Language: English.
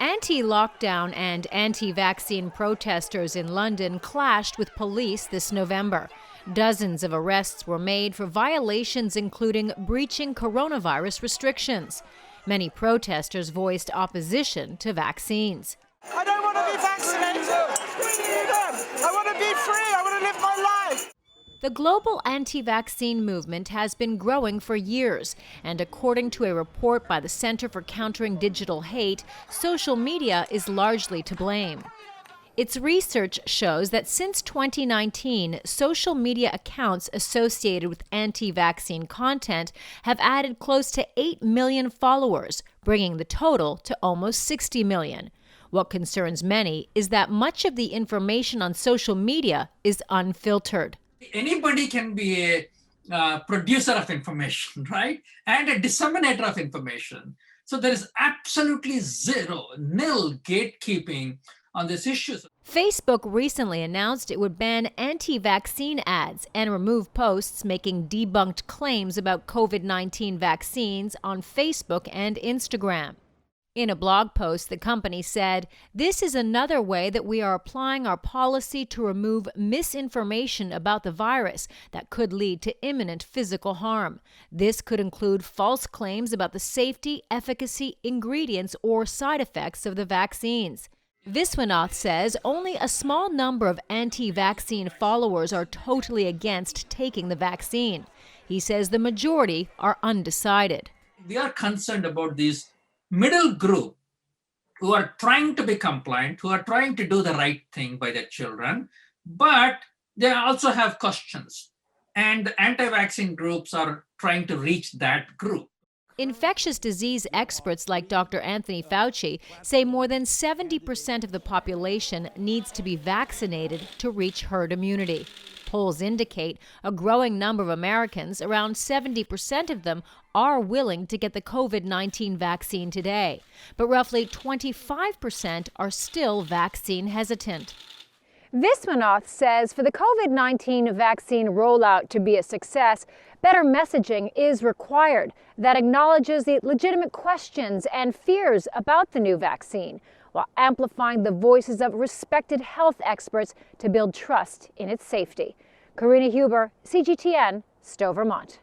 Anti-lockdown and anti-vaccine protesters in London clashed with police this November. Dozens of arrests were made for violations including breaching coronavirus restrictions. Many protesters voiced opposition to vaccines. I don't want to be vaccinated. I want to be free. I want to live my life. The global anti-vaccine movement has been growing for years, and according to a report by the Center for Countering Digital Hate, social media is largely to blame. Its research shows that since 2019, social media accounts associated with anti-vaccine content have added close to 8 million followers, bringing the total to almost 60 million. What concerns many is that much of the information on social media is unfiltered. Anybody can be a producer of information, right? And a disseminator of information. So there is absolutely nil gatekeeping on this issue. Facebook recently announced it would ban anti-vaccine ads and remove posts making debunked claims about COVID-19 vaccines on Facebook and Instagram. In a blog post, the company said, "This is another way that we are applying our policy to remove misinformation about the virus that could lead to imminent physical harm. This could include false claims about the safety, efficacy, ingredients, or side effects of the vaccines." Viswanath says only a small number of anti-vaccine followers are totally against taking the vaccine. He says the majority are undecided. We are concerned about these middle group who are trying to be compliant, who are trying to do the right thing by their children, but they also have questions. And the anti-vaccine groups are trying to reach that group. Infectious disease experts like Dr. Anthony Fauci say more than 70% of the population needs to be vaccinated to reach herd immunity. Polls indicate a growing number of Americans, around 70% of them, are willing to get the COVID-19 vaccine today, but roughly 25% are still vaccine hesitant. Viswanath says for the COVID-19 vaccine rollout to be a success, better messaging is required that acknowledges the legitimate questions and fears about the new vaccine, while amplifying the voices of respected health experts to build trust in its safety. Karina Huber, CGTN, Stowe, Vermont.